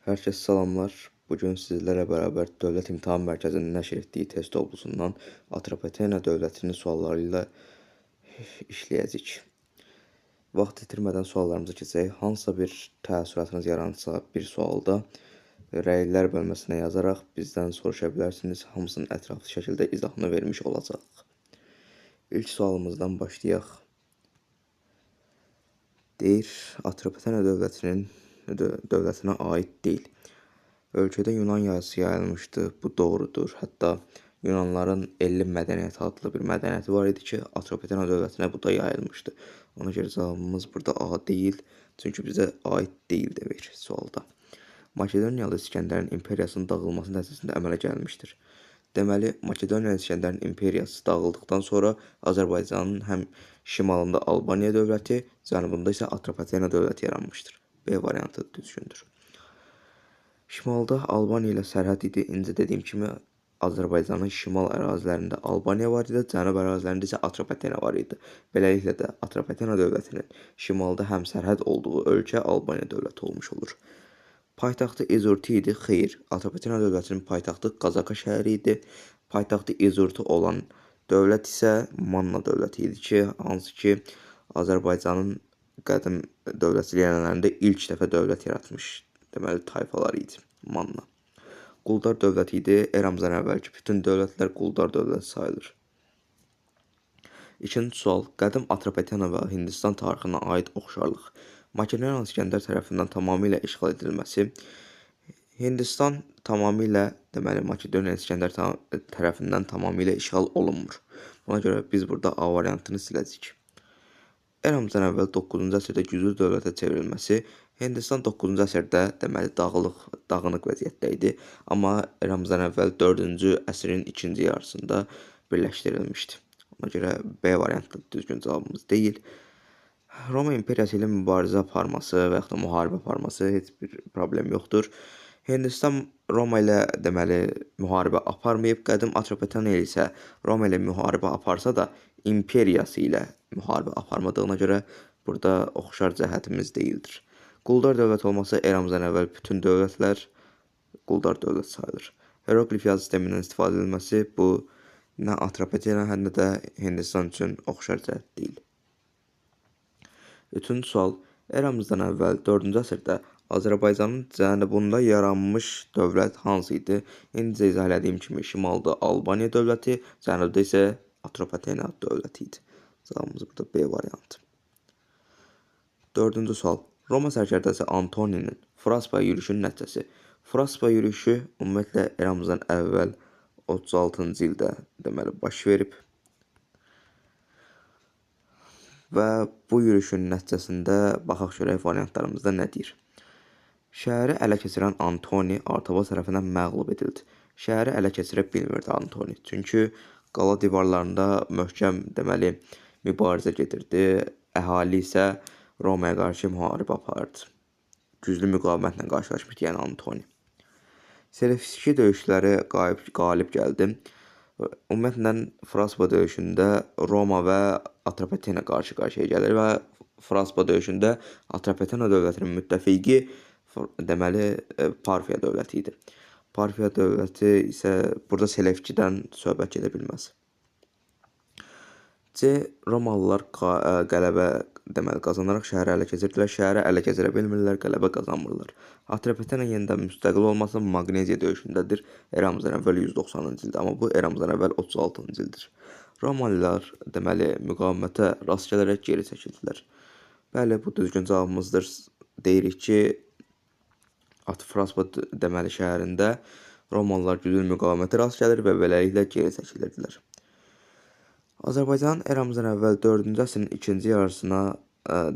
Herkese salamlar. Bugün sizlərlə bərabər Dövlət İmtahan Mərkəzinin nəşr etdiyi test toplusundan Atropatena dövlətinin sualları ilə işləyəcəyik. Vaxt itirmədən suallarımıza keçək. Hansısa bir təəssüratınız yaransa bir sualda rəylər bölməsinə yazaraq bizdən soruşa bilərsiniz. Hamısının ətraflı şəkildə izahını vermiş olacaq. İlk sualımızdan başlayaq. Deyir, Atropatena dövlətinə aid deyil. Ölkədə Yunan yazısı yayılmışdı, bu doğrudur. Hətta Yunanların elli mədəniyyəti adlı bir mədəniyyəti var idi ki, Atropatena dövlətinə bu da yayılmışdı. Ona görə cavabımız burada A deyil, çünki bizə aid deyil demir sualda. Makedoniyalı İskəndərin imperiyasının dağılması nəticəsində əmələ gəlmişdir. Deməli, Makedoniyalı İskəndərin imperiyası dağıldıqdan sonra Azərbaycanın həm şimalında Albaniya dövləti, cənubunda isə Atropatena dövləti yaranmışdır. B variantı düzgündür. Şimalda Albaniya ilə sərhəd idi. İncə dediyim kimi Azərbaycanın şimal ərazilərində Albaniya var idi, cənub ərazilərində isə Atropatena var idi. Beləliklə də Atropatena dövlətinin şimalda həm sərhəd olduğu ölkə Albaniya dövləti olmuş olur. Paytaxtı İzurtu idi. Xeyr, Atropatena dövlətinin paytaxtı Qazaka şəhəri idi. Paytaxtı İzurtu olan dövlət isə Manna dövləti idi ki, hansı ki Azərbaycanın qədim dövlətçilik ənənələrində ilk dəfə dövlət yaratmış, deməli tayfalar idi Manna. Quldar dövləti idi. Eramızdan əvvəlki bütün dövlətlər quldar dövlət sayılır. İkinci sual. Qədim Atropatena və Hindistan tarixinə aid oxşarlıq. Makedoniyalı İskəndər tərəfindən tamamilə işğal edilməsi. Hindistan tamamilə, deməli Makedoniyalı İskəndər tərəfindən tamamilə işğal olunmur. Buna görə biz burada A variantını siləcəyik. Eramızdan əvvəl 9-cu əsrdə güclü dövlətə çevrilməsi. Hindistan 9-cu əsrdə deməli dağınıq vəziyyətdə idi, amma eramızdan əvvəl 4-cü əsrin ikinci yarısında birləşdirilmişdi. Ona görə B variantı düzgün cavabımız deyil. Roma imperiyası ilə mübarizə aparması və yaxud da müharibə aparması heç bir problem yoxdur. Hindistan Roma ilə deməli müharibə aparmayıb, qədim Atropatena ilə isə Roma ilə müharibə aparsa da imperiyası ilə müharibə aparmadığına görə burada oxşar cəhətimiz deyildir. Quldar dövlət olması eramızdan əvvəl bütün dövlətlər quldar dövlət sayılır. Hieroqlif yazı sistemindən istifadə edilməsi bu nə Atropatena, həm də Hindistan üçün oxşar cəhət deyil. Üçüncü sual. Eramızdan əvvəl 4-cü əsrdə Azərbaycanın cənubunda yaranmış dövlət hansı idi? İncə izah elədiyim kimi şimalda Albaniya dövləti, cənubda isə Atropatena dövləti idi. Cavabımız burada B variantı. Dördüncü sual. Roma sərkərdəsi Antoninin Fraspa yürüşünün nəticəsi. Fraspa yürüşü ümumiyyətlə eramızdan əvvəl 36-cı ildə deməli baş verib. Və bu yürüşün nəticəsində baxaq görək variantlarımızda nə deyir. Şəhəri ələ keçirən Antoni Artabaz tərəfindən məğlub edildi. Şəhəri ələ keçirə bilmirdi Antoni. Çünki qala divarlarında möhkəm deməli mübarizə gedirdi. Əhali isə Romaya qarşı müharibə aparırdı. Güclü müqavimətlə qarşılaşmışdı, yəni Antoni. Selevkiki döyüşləri qalib gəldi. Ümumiyyətlə Fraspa döyüşündə Roma və Atropatena qarşı-qarşıya gəlir və Fraspa döyüşündə Atropatena dövlətinin müttəfiqi deməli Parfiya dövləti idi. Parfiya dövləti isə burada Selevkidən söhbət gedə bilməz. C. Romalılar qələbə deməli qazanaraq şəhəri ələ keçirdilər. Şəhəri ələ keçirə bilmirlər, qələbə qazanmırlar. Atropatena yenidən müstəqil olması Magneziya döyüşündədir. Eramızdan əvvəl 190-cı ildə, amma bu eramızdan əvvəl 36-cı ildir. Romalılar deməli müqavimətə rast gələrək geri çəkildilər. Bəli, bu düzgün cavabımızdır. Deyirik ki, Fraspa deməli şəhərində Romalılar güclü müqavimətə rast gəlir və beləliklə geri çəkilirdilər. Azərbaycan eramızdan əvvəl 4-cü əsrin ikinci yarısına,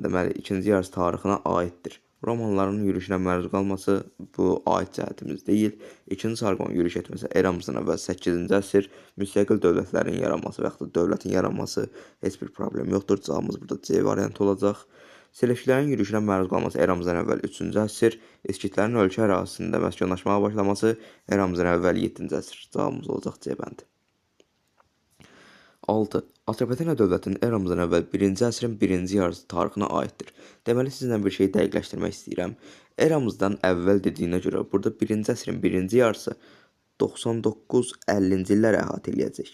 deməli ikinci yarısı tarixinə aiddir. Romalıların yürüşünə məruz qalması bu aid cəhətimiz deyil. İkinci Sarqon yürüş etməsi eramızdan əvvəl 8-ci əsr müstəqil dövlətlərin yaranması və yaxud da dövlətin yaranması heç bir problem yoxdur. Cavabımız burada C variantı olacaq. Selevkilərin yürüşünə məruz qalması eramızdan əvvəl 3-cü əsr, İskitlərin ölkə ərazisində məskunlaşmağa başlaması eramızdan əvvəl 7-ci əsr. Cavabımız olacaq C bəndi. 6. Atropatena dövlətinin eramızdan əvvəl 1-ci əsrin 1-ci yarısı tarixinə aiddir. Deməli, sizinlə bir şey dəqiqləşdirmək istəyirəm. Eramızdan əvvəl dediyinə görə burada 1-ci əsrin 1-ci yarısı 99-50-ci illər əhatə eləyəcək.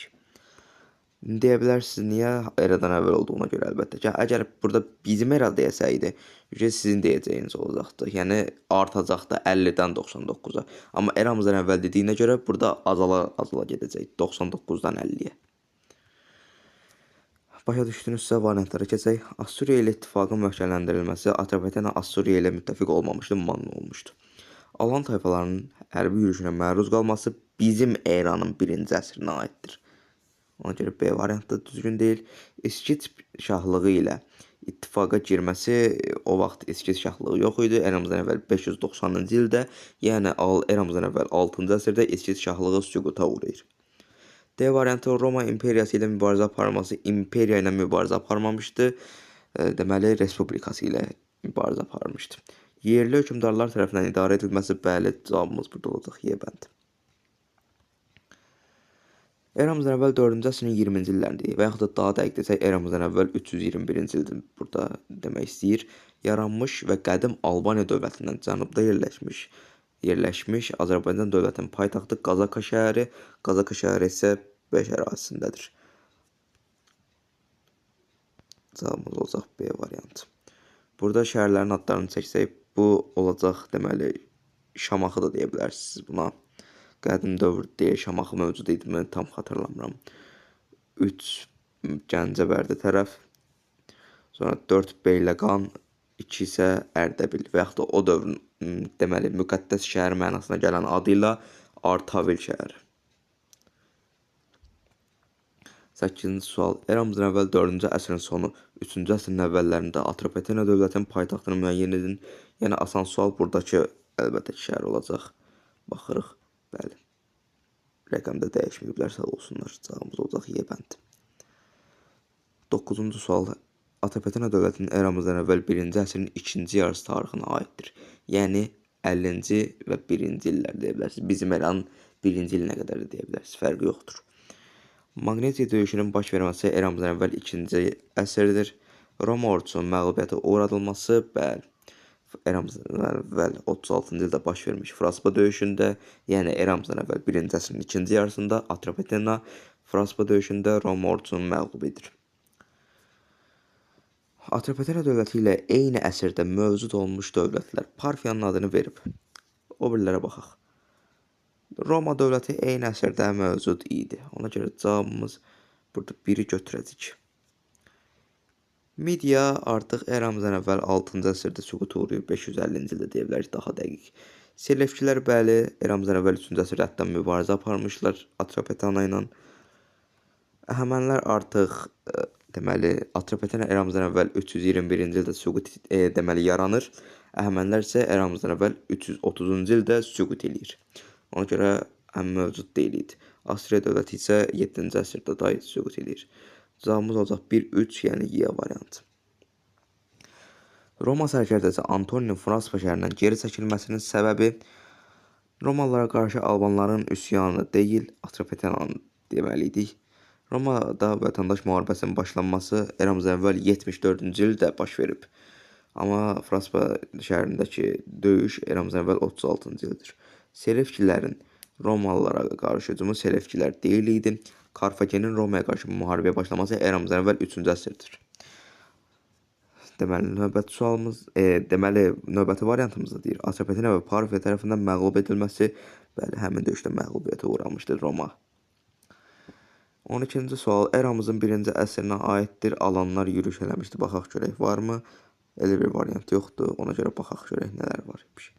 Deyə bilərsiniz, niyə eradan əvvəl olduğuna görə əlbəttə ki, əgər burada bizim era deyəsəydi, sizin deyəcəyiniz olacaqdı. Yəni artacaqdı 50-dən 99-a. Amma eramızdan əvvəl dediyinə görə burada azala gedəcək 99-dan 50-yə. Başa düşdünüzsə variantlara keçək. Assuriya ilə ittifaqın möhkəmləndirilməsi Atropatena Assuriya ilə müttəfiq olmamışdı, mane olmuşdu. Alan tayfalarının hərbi yürüşünə məruz qalması bizim eranın 1-ci əsrinə aiddir. Ona görə B variantı da düzgün deyil. İskit şahlığı ilə ittifaqa girməsi o vaxt İskit şahlığı yox idi. Eramızdan əvvəl 590-cı ildə, yəni eramızdan əvvəl 6-cı əsrdə İskit şahlığı süquta uğrayır. D variantı Roma imperiyası ilə mübarizə aparılması imperiya ilə mübarizə aparmamışdı. Deməli, respublikası ilə mübarizə aparmışdı. Yerli hökmdarlar tərəfindən idarə edilməsi, bəli, cavabımız burada olacaq, Y bəndi. Eramızdan əvvəl 4-cü əsrin 20-ci illərdir və yaxud da daha dəqiq desək, eramızdan əvvəl 321-ci ildir burada demək istəyir. Yaranmış və qədim Albaniya dövlətindən cənubda yerləşmiş Azərbaycan dövlətinin paytaxtı Qazaka şəhəri, Qazaka şəhəri isə Beş ərazisindədir. Cavabımız olacaq B variantı. Burada şəhərlərin adlarını çəksək, bu olacaq, deməli, Şamaxı da deyə bilərsiniz buna. Qədim dövr deyə Şamaxı mövcud idi, mən tam xatırlamıram. 3 Gəncəbərdi tərəf, sonra 4 Beyləqan, 2 isə Ərdəbil və yaxud da o dövrün deməli müqəddəs şəhər mənasına gələn adıyla Artavil şəhəri. 8-ci sual. Eramızdan əvvəl 4-cü əsrin sonu, 3-cü əsrin əvvəllərində Atropatena dövlətinin paytaxtını müəyyən edin. Yəni asan sual buradakı əlbəttə ki şəhər olacaq. Baxırıq. Bəli. Rəqəmdə dəyişməyiblər, sağ olsunlar. Cavabımız olacaq Y bəndi. 9-cu sual. Atropatena dövlətinin eramızdan əvvəl 1-ci əsrin 2-ci yarısı tarixinə aiddir. Yəni 50-ci və 1-ci illər deyə bilərsiniz. Bizim eranın 1-ci ilinə qədər də deyə bilərsiniz. Fərqi yoxdur. Maqnetiya döyüşünün baş verməsi eramızdan əvvəl 2-ci əsrdir. Roma ordusunun məğlubiyyətə uğradılması, bəli, eramızdan əvvəl 36-cı ildə baş vermiş Fraspa döyüşündə, yəni eramızdan əvvəl 1-ci əsrin 2-ci yarısında Atropatena Fraspa döyüşündə Roma ordusunun məğlub edir. Atropatena dövləti ilə eyni əsrdə mövcud olmuş dövlətlər Parfiyanın adını verib. O birlərə baxaq. Roma dövləti eyni əsrdə mövcud idi. Ona görə cavabımız burada 1-i götürəcək. Midiya artıq eramızdan əvvəl 6-cı əsrdə süquta uğrayıb, 550-ci ildə deyə bilərik daha dəqiq. Selevkilər, bəli, eramızdan əvvəl 3-cü əsrdə hətta mübarizə aparmışlar Atropatena ilə. Əhəmənilər artıq deməli Atropatena eramızdan əvvəl 321-ci ildə süqut deməli yaranır. Əhəmənilər isə eramızdan əvvəl 330-cu ildə süqut eləyir. Ona görə həm mövcud deyil idi. Assuriya dövləti isə 7-ci əsrdə dahi süqut eləyir. Cavabımız olacaq 1-3, yəni Y variantı. Roma sərkərdəsi Antoninin Fraspa şəhərindən geri çəkilməsinin səbəbi Romalılara qarşı Albanların üsyanı deyil, Atropatenanın deməliydik. Romada vətəndaş müharibəsinin başlanması eramızdan əvvəl 74-cü ildə baş verib. Amma Fraspa şəhərindəki döyüş eramızdan əvvəl 36-cı ildir. Selevkilərin Romalılara qarşı hücumu Selevkilər deyil idi. Karfagenin Romaya qarşı müharibəyə başlaması eramızdan əvvəl 3-cü əsrdir. Deməli, növbəti sualımız, növbəti variantımız da deyir. Atropatena və Parfiya tərəfindən məğlub edilməsi, bəli, həmin döyüşdə məğlubiyyətə uğramışdır Roma. 12-ci sual, eramızın 1-ci əsrinə aiddir. Alanlar yürüyüş eləmişdi. Baxaq görək varmı? Elə bir variant yoxdur. Ona görə baxaq görək nələr var imiş.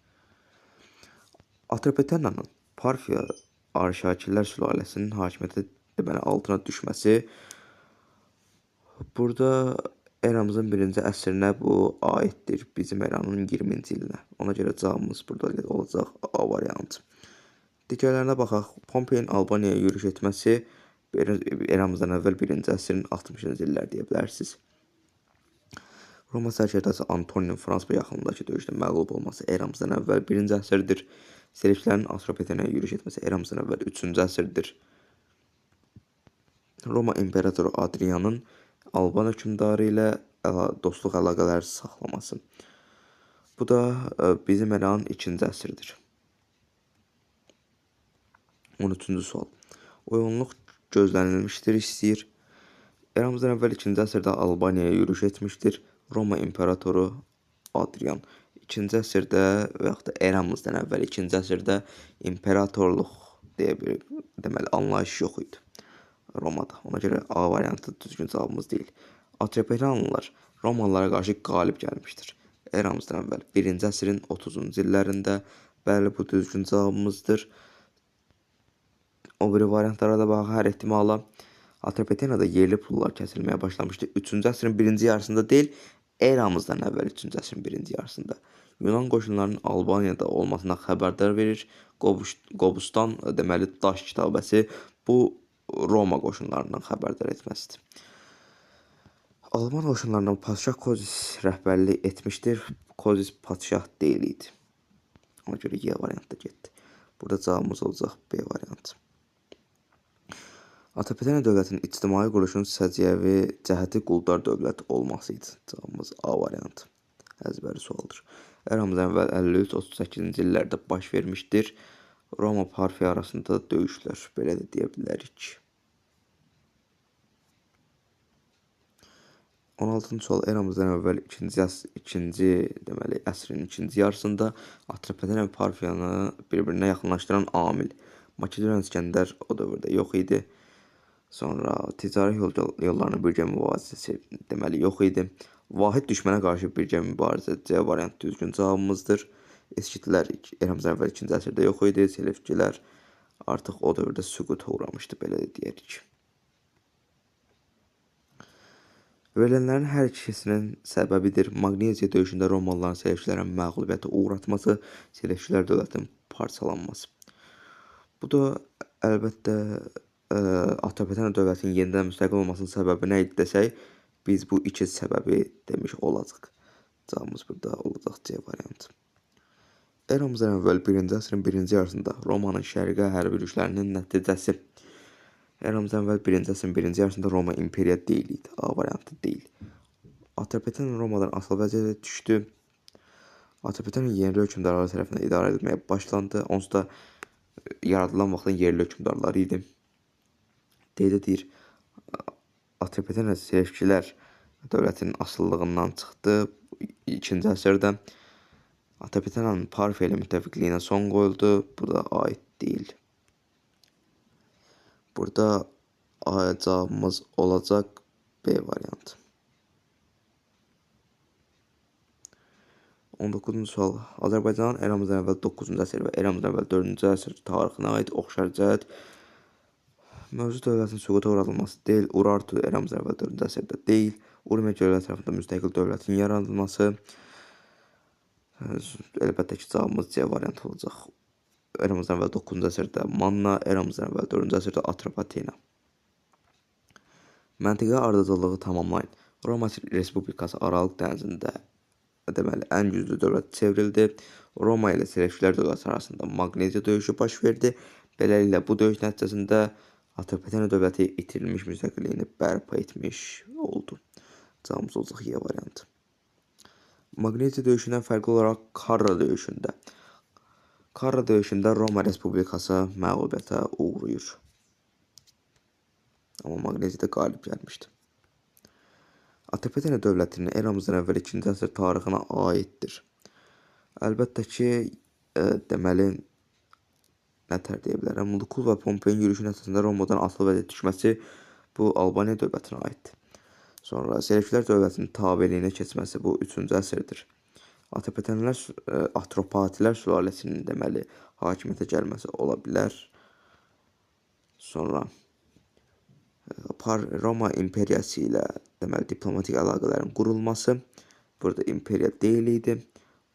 Atropatenanın Parfiya Arşakilər sülaləsinin hakimiyyəti deməli altına düşməsi burada eramızın 1-ci əsrinə bu aiddir. Bizim eranın 20-ci ilinə. Ona görə cavabımız burada olacaq A variantı. Digərlərinə baxaq. Pompeyin Albaniyaya yürüyüş etməsi eramızdan əvvəl 1-ci əsrin 60-cı illər deyə bilərsiniz. Roma sərkərdəsi Antoninin Fraspa yaxınlığındakı döyüşdə məğlub olması eramızdan əvvəl 1-ci əsrdir. Selevkilərin Atropatenaya yürüyüş etməsi eramızdan əvvəl 3-cü əsrdir. Roma imperatoru Adrianın Alban hökmdarı ilə dostluq əlaqələri saxlaması. Bu da bizim eranın 2-ci əsridir. 13-cü sual. Uyğunluq gözlənilmişdir, istəyir. Eramızdan əvvəl 2-ci əsrdə Albaniyaya yürüş etmişdir Roma imperatoru Adrian. 2-ci əsrdə və yaxud da eramızdan əvvəl 2-ci əsrdə imperatorluq deyə bir deməli anlayış yox idi Romada. Ona görə A variantı düzgün cavabımız deyil. Atropatenanlılar Romalılara qarşı qalib gəlmişdir. Eramızdan əvvəl 1-ci əsrin 30-cu illərində. Bəli, bu düzgün cavabımızdır. O biri variantlara da baxaq, hər ehtimala Atropatenada yerli pullar kəsilməyə başlamışdı. 3-cü əsrin 1-ci yarısında deyil, eramızdan əvvəl 3-cü əsrin 1-ci yarısında. Yunan qoşunlarının Albaniyada olmasına xəbərdar verir. Qobustan deməli daş kitabəsi bu Roma qoşunlarından xəbərdar etməsidir. Alban qoşunlarından padşah Kozis rəhbərlik etmişdir. Kozis padşah deyil idi. Ona görə Y variantda getdi. Burada cavabımız olacaq B variantı. Atropatena dövlətinin ictimai quruluşun səciyyəvi cəhəti quldar dövlət olması idi. Cavabımız A variantı. Əzbəri sualdır. Eramızdan əvvəl 53-38-ci illərdə baş vermişdir. Roma Parfiya arasında döyüşlər, belə də deyə bilərik. 16-cı sual. Eramızdan əvvəl 2-ci deməli əsrin 2-ci yarısında Atropatena və Parfiyanı bir-birinə yaxınlaşdıran amil. Makedoniya İskəndər o dövrdə yox idi. Sonra ticari yollarının birgə mübarizəsi deməli yox idi. Vahid düşmənə qarşı birgə mübarizə C variantı düzgün cavabımızdır. Eskitlər eramızdan əvvəl 2-ci əsrdə yox idi. Selevkilər artıq o dövrdə süquta uğramışdı, belə də deyərik. Verilənlərin hər ikisinin səbəbidir. Magneziya döyüşündə Romalıların Selevkilərin məğlubiyyətə uğratması, Selevkilər dövlətinin parçalanması. Bu da əlbəttə Atropatena dövlətinin yenidən müstəqil olmasının səbəbi nə idi desək, biz bu iki səbəbi demiş olacaq. Cavabımız burada olacaq C variantı. Eramızdan əvvəl 1-ci əsrin 1-ci yarısında Romanın şərqə hərbi yürüşlərinin nəticəsi. Eramızdan əvvəl 1-ci əsrin 1-ci yarısında Roma imperiya deyil idi. A variantı deyil. Atropatena Romadan asılı vəziyyətə düşdü. Atropatena yerli hökmdarları tərəfindən idarə edilməyə başlandı. Onsuz da yaradılan vaxtın yerli hökmdarları idi. Deyir, Atropatena Selevkilər dövlətinin asıllığından çıxdı 2-ci əsrdə. Atropatenanın Parfiya ilə müttəfiqliyinə son qoyuldu. Bu da aid deyil. Burada cavabımız olacaq B variantı. 19-cu sual. Azərbaycanın eramızdan əvvəl 9-cu əsr və eramızdan əvvəl 4-cü əsr tarixinə aid oxşar cəhət. Mövcud dövlətin süquta uğradılması deyil. Urartu eramızdan əvvəl 4-cü əsrdə deyil. Urmiya dövləti tərəfindən müstəqil dövlətin yaradılması. Əlbəttə ki, cavabımız C variantı olacaq. Eramızdan əvvəl 9-cu əsrdə Manna, eramızdan əvvəl 4-cü əsrdə Atropatena. Məntiqə ardıcıllığı tamamlayın. Roma Respublikası Aralıq dənizində deməli ən güclü dövlət çevrildi. Roma ilə Selevkilər dövləti arasında Magneziya döyüşü baş verdi. Beləliklə bu döyüş nəticəsində Atropatena dövləti itirilmiş müstəqilliyini bərpa etmiş oldu. Cavabımız olacaq Y variantı. Magneziya döyüşündən fərqli olaraq Karra döyüşündə Roma Respublikası məğlubiyyətə uğrayır. Amma Magneziyada qalib gəlmişdi. Atropatena dövlətinin eramızdan əvvəl 2-ci əsr tarixinə aiddir. Əlbəttə ki, deməli, nətər deyə bilərəm, Lukul və Pompeyin yürüyüşü nəticəsində Romadan asılı vəziyyətə düşməsi bu Albaniya dövlətinə aiddir. Sonra Selevkilər dövlətinin tabeliyinə keçməsi bu 3-cü əsrdir. Atropatilər sülaləsinin deməli hakimiyyətə gəlməsi ola bilər. Sonra Roma imperiyası ilə deməli diplomatik əlaqələrin qurulması. Burada imperiya deyil idi.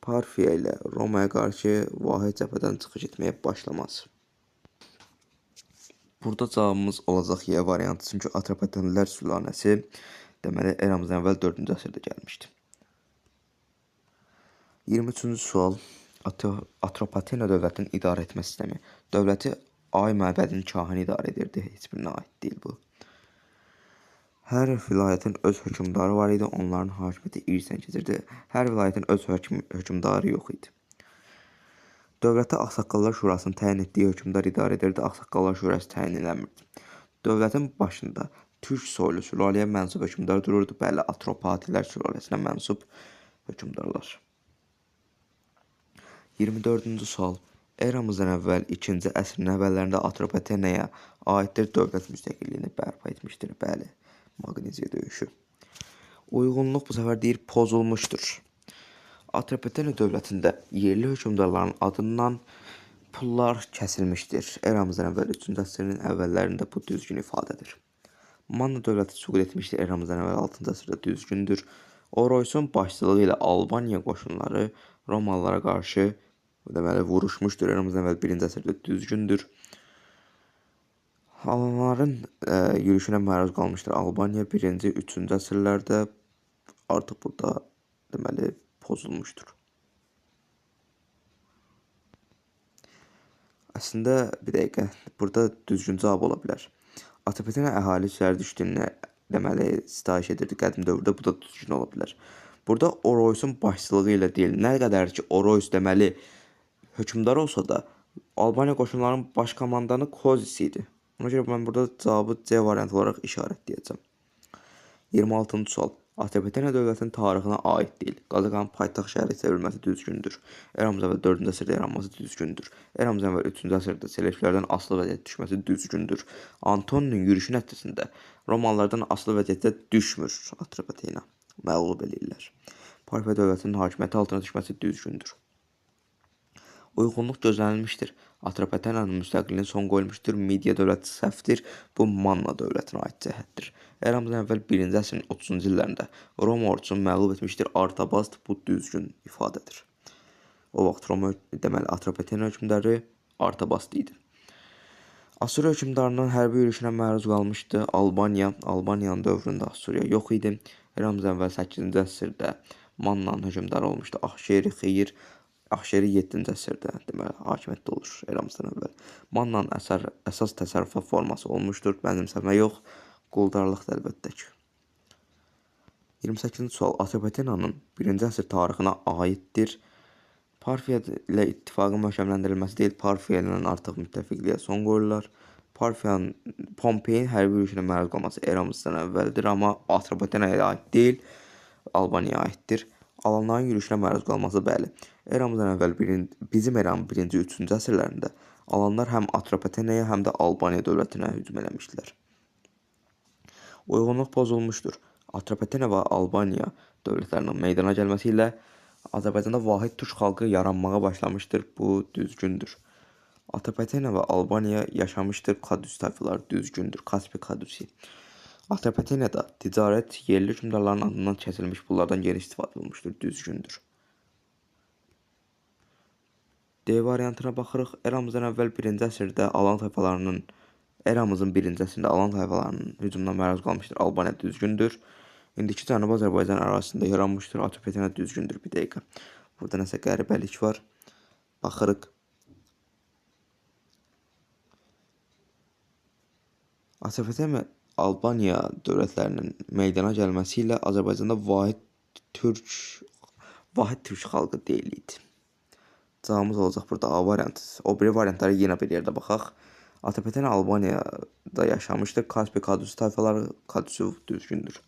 Parfiya ilə Romaya qarşı vahid cəbhədən çıxış etməyə başlaması. Burada cavabımız olacaq Y variantı. Çünki Atropatenlər sülaləsi deməli eramızdan əvvəl 4-cü əsrdə gəlmişdi. 23-cü sual. Atropatena dövlətinin idarə etmə sistemi. Dövləti ay məbədinin kahini idarə edirdi. Heç birinə aid deyil bu. Hər vilayətin öz hökmdarı var idi, onların hakimiyyəti irsən keçirdi. Hər vilayətin öz hökmdarı yox idi. Dövlətdə Ağsaqqallar Şurasının təyin etdiyi hökmdar idarə edirdi, Ağsaqqallar Şurası təyin eləmirdi. Dövlətin başında türk soylu sülaləyə mənsub hökmdar dururdu, bəli, Atropatilər sülaləsinə mənsub hökmdarlar. 24-cü sual. Eramızdan əvvəl 2-ci əsrin əvvəllərində Atropatenaya aiddir dövlət müstəqilliyini bərpa etmişdir. Bəli, Maqneziya döyüşü. Uyğunluq bu səfər deyir pozulmuşdur. Atropatena dövlətində yerli hökmdarların adından pullar kəsilmişdir. Eramızdan əvvəl 3-cü əsrin əvvəllərində bu düzgün ifadədir. Manna dövləti süqut etmişdir. Eramızdan əvvəl 6-cı əsrdə düzgündür. Oroysun başçılığı ilə Albaniya qoşunları Romalılara qarşı deməli vuruşmuşdur. Eramızdan əvvəl 1-ci əsrdə düzgündür. Albanların yürüşünə məruz qalmışdır. Albaniya 1-ci, 3-cü əsrlərdə artıq burada deməli pozulmuşdur. Əslində bir dəqiqə burada düzgün cavab ola bilər. Atropatena əhali Zərdüştünə deməli sitayiş edirdi qədim dövrdə, bu da düzgün ola bilər. Burada Oroysun başçılığı ilə deyil. Nə qədər ki Oroys deməli hökmdar olsa da Albaniya qoşunlarının baş komandanı Kozis idi. Ona görə mən burada cavabı C variantı olaraq işarətləyəcəm. 26-cı sual. Atropatena dövlətinin tarixinə aid deyil. Qazaxın paytaxt şəhəri çevrilməsi düzgündür. Eramızdan əvvəl 4-cü əsrdə yaranması düzgündür. Eramızdan əvvəl 3-cü əsrdə Selevkilərdən asılı vəziyyətə düşməsi düzgündür. Antoninin yürüşü nəticəsində Romalılardan asılı vəziyyətə düşmür Atropatena. Məğlub eləyirlər. Parfiya dövlətinin hakimiyyəti altına düşməsi düzgündür. Uyğunluq gözlənilmişdir. Atropatenanın müstəqilliyinə son qoyulmuşdur. Midiya dövləti səhvdir. Bu Manna dövlətinə aid cəhətdir. Eramızdan əvvəl 1-ci əsrin 30-cu illərində Roma ordusunu məğlub etmişdir. Artabast bu düzgün ifadədir. O vaxt Roma deməli Atropatena hökmdarı Artabast idi. Asuriya hökmdarının hərbi yürüşünə məruz qalmışdı. Albaniyanın dövründə Asuriya yox idi. Eramızdan əvvəl 8-ci əsrdə Mannanın hökmdarı olmuşdu. Axşeri 7-ci əsrdə deməli hakimiyyətdə olur eramızdan əvvəl. Mannanın əsas təsərrüfat forması olmuşdur. Mənimsəmə yox, quldarlıqdır əlbəttə ki. 28-ci sual. Atropatenanın 1-ci əsr tarixinə aiddir. Parfiya ilə ittifaqın möhkəmləndirilməsi deyil, Parfiya ilə artıq müttəfiqliyə son qoyurlar. Pompeyin hərbi yürüşünə məruz qalması eramızdan əvvəldir, amma Atropatenaya aid deyil, Albaniyaya aiddir. Alanların yürüşünə məruz qalması bəli. Eramızdan əvvəl bizim eramın 1-ci, 3-cü əsrlərində alanlar həm Atropatenaya, həm də Albaniya dövlətinə hücum eləmişdilər. Uyğunluq pozulmuşdur. Atropatena və Albaniya dövlətlərinin meydana gəlməsi ilə Azərbaycanda vahid türk xalqı yaranmağa başlamışdır. Bu düzgündür. Atropatena və Albaniya yaşamışdır. Kadus tayfaları düzgündür. Kaspi Kadusi. Atropatenada ticarət yerli hökmdarların adından kəsilmiş pullardan geniş istifadə olunmuşdur. Düzgündür. D variantına baxırıq. Eramızdan əvvəl 1-ci əsrdə Alan tayfalarının hücumuna məruz qalmışdır. Albaniya düzgündür. İndiki Cənubi Azərbaycan ərazisində yaranmışdır. Atropatena düzgündür. Bir dəqiqə. Burada nəsə qəribəlik var. Baxırıq. Atropatena Albaniya dövlətlərinin meydana gəlməsi ilə Azərbaycanda vahid türk xalqı deyil idi. Cavabımız olacaq burada A variantı. O biri variantları yenə bir yerdə baxaq. Atropatena Albaniyada yaşamışdır. Kaspi Kadusi tayfaları Kadusi düzgündür.